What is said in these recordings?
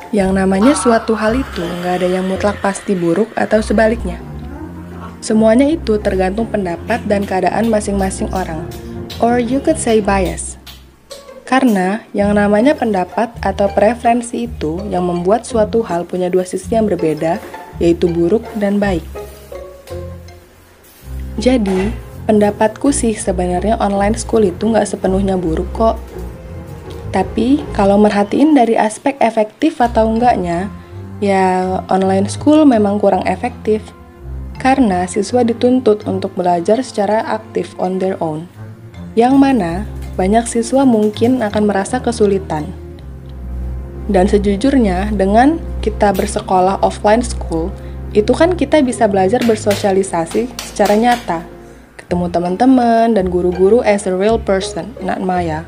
Yang namanya suatu hal itu nggak ada yang mutlak pasti buruk atau sebaliknya. Semuanya itu tergantung pendapat dan keadaan masing-masing orang, or you could say bias. Karena yang namanya pendapat atau preferensi itu yang membuat suatu hal punya dua sisi yang berbeda, yaitu buruk dan baik. Jadi, pendapatku sih sebenarnya online school itu nggak sepenuhnya buruk kok. Tapi, kalau merhatiin dari aspek efektif atau enggaknya, ya online school memang kurang efektif. Karena siswa dituntut untuk belajar secara aktif on their own. Yang mana, banyak siswa mungkin akan merasa kesulitan. Dan sejujurnya, dengan kita bersekolah offline school, itu kan kita bisa belajar bersosialisasi secara nyata. Ketemu teman-teman dan guru-guru as a real person, not Maya.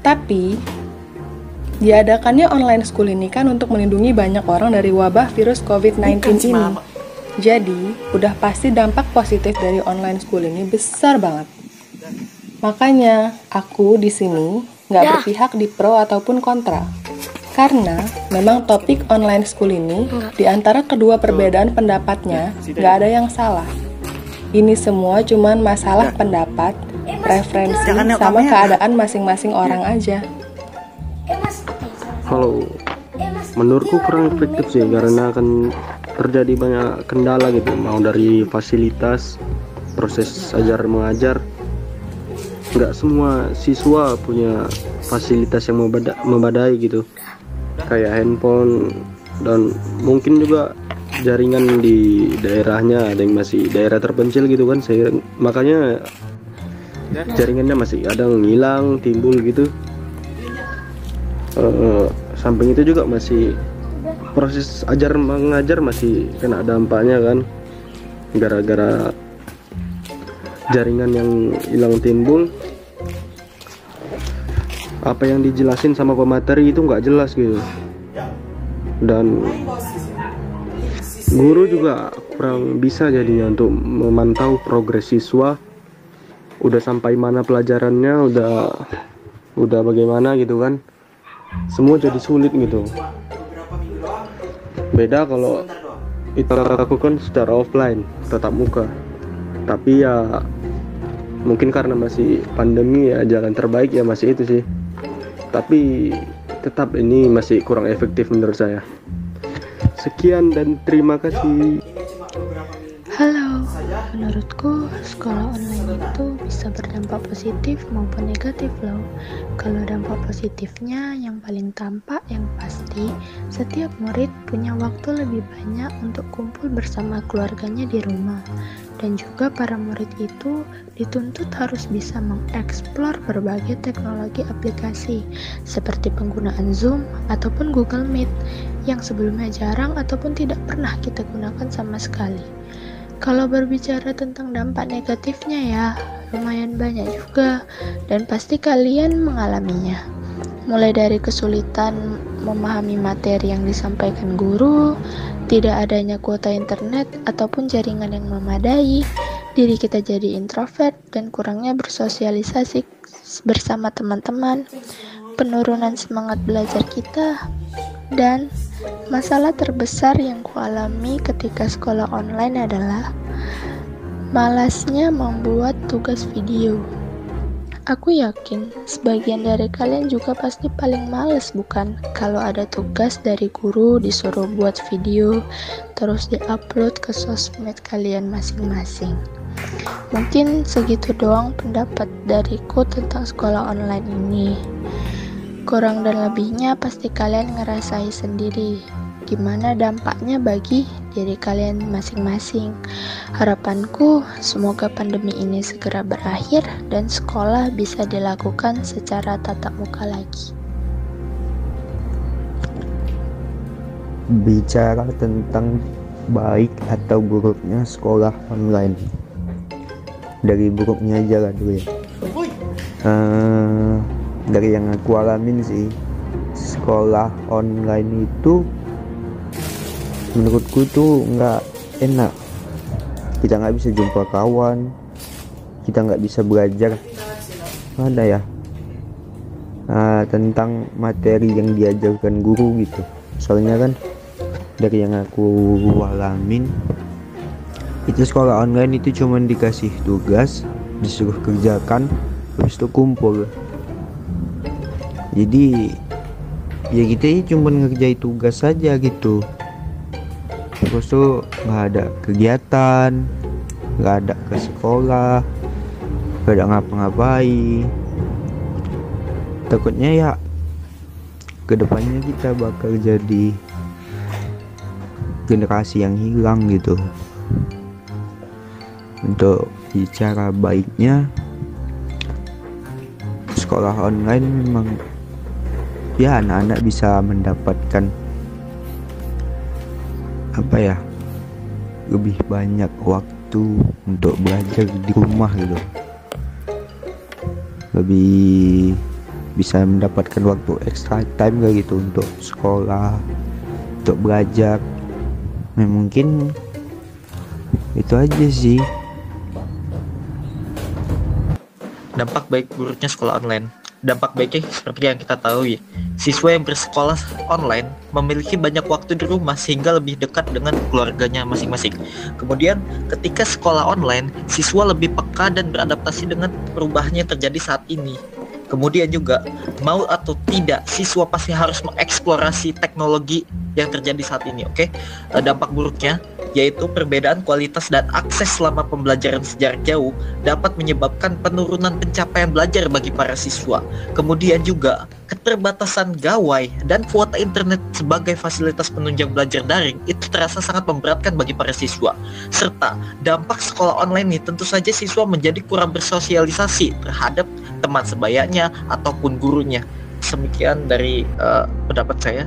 Tapi, diadakannya online school ini kan untuk melindungi banyak orang dari wabah virus COVID-19 ini. Jadi, udah pasti dampak positif dari online school ini besar banget. Makanya, aku di sini nggak berpihak di pro ataupun kontra. Karena memang topik online school ini, di antara kedua perbedaan pendapatnya, nggak ada yang salah. Ini semua cuman masalah pendapat, preferensi, sama keadaan masing-masing orang aja. Kalau menurutku kurang efektif sih, karena akan terjadi banyak kendala gitu, mau dari fasilitas, proses ajar mengajar. Nggak semua siswa punya fasilitas yang memadai gitu, kayak handphone, dan mungkin juga jaringan di daerahnya ada yang masih daerah terpencil gitu kan, makanya jaringannya masih kadang hilang, timbul gitu. Samping itu juga masih proses ajar mengajar masih kena dampaknya kan, gara-gara jaringan yang hilang timbul. Apa yang dijelasin sama pemateri itu nggak jelas gitu, dan guru juga kurang bisa jadinya untuk memantau progres siswa, udah sampai mana pelajarannya, udah bagaimana gitu kan. Semua jadi sulit gitu. Beda kalau itu lakukan secara offline, tatap muka. Tapi ya mungkin karena masih pandemi ya, jalan terbaik ya masih itu sih. Tapi tetap ini masih kurang efektif menurut saya. Sekian dan terima kasih. Halo, menurutku sekolah online itu bisa berdampak positif maupun negatif loh. Kalau dampak positifnya yang paling tampak yang pasti, setiap murid punya waktu lebih banyak untuk kumpul bersama keluarganya di rumah. Dan juga para murid itu dituntut harus bisa mengeksplor berbagai teknologi aplikasi seperti penggunaan Zoom ataupun Google Meet yang sebelumnya jarang ataupun tidak pernah kita gunakan sama sekali. Kalau berbicara tentang dampak negatifnya ya, lumayan banyak juga dan pasti kalian mengalaminya. Mulai dari kesulitan memahami materi yang disampaikan guru, tidak adanya kuota internet ataupun jaringan yang memadai, diri kita jadi introvert dan kurangnya bersosialisasi bersama teman-teman, penurunan semangat belajar kita, dan masalah terbesar yang kualami ketika sekolah online adalah malasnya membuat tugas video. Aku yakin sebagian dari kalian juga pasti paling males bukan? Kalau ada tugas dari guru disuruh buat video terus diupload ke sosmed kalian masing-masing. Mungkin segitu doang pendapat dariku tentang sekolah online ini. Kurang dan lebihnya pasti kalian ngerasain sendiri gimana dampaknya bagi diri kalian masing-masing. Harapanku semoga pandemi ini segera berakhir dan sekolah bisa dilakukan secara tatap muka lagi. Bicara tentang baik atau buruknya sekolah online, dari buruknya aja lah dulu ya. Dari yang aku alamin sih, sekolah online itu menurutku tuh nggak enak. Kita nggak bisa jumpa kawan, kita nggak bisa belajar, ada ya, tentang materi yang diajarkan guru gitu. Soalnya kan dari yang aku alamin itu sekolah online itu cuman dikasih tugas, disuruh kerjakan, habis itu kumpul. Jadi ya kita cuma ngerjain tugas saja gitu, terus tuh nggak ada kegiatan, nggak ada ke sekolah, nggak ada ngapa-ngapain. Takutnya ya kedepannya kita bakal jadi generasi yang hilang gitu. Untuk bicara baiknya, sekolah online memang ya anak-anak bisa mendapatkan apa ya, lebih banyak waktu untuk belajar di rumah gitu, lebih bisa mendapatkan waktu extra time kayak gitu untuk sekolah, untuk belajar. Nah, mungkin itu aja sih. Dampak baik buruknya sekolah online. Dampak baiknya seperti yang kita tahu ya, siswa yang bersekolah online memiliki banyak waktu di rumah sehingga lebih dekat dengan keluarganya masing-masing. Kemudian ketika sekolah online, siswa lebih peka dan beradaptasi dengan perubahan yang terjadi saat ini. Kemudian juga, mau atau tidak, siswa pasti harus mengeksplorasi teknologi yang terjadi saat ini, oke? Dampak buruknya, yaitu perbedaan kualitas dan akses selama pembelajaran sejarak jauh dapat menyebabkan penurunan pencapaian belajar bagi para siswa. Kemudian juga, keterbatasan gawai dan kuota internet sebagai fasilitas penunjang belajar daring itu terasa sangat memberatkan bagi para siswa. Serta, dampak sekolah online ini tentu saja siswa menjadi kurang bersosialisasi terhadap teman sebayanya ataupun gurunya. Semikian dari pendapat saya.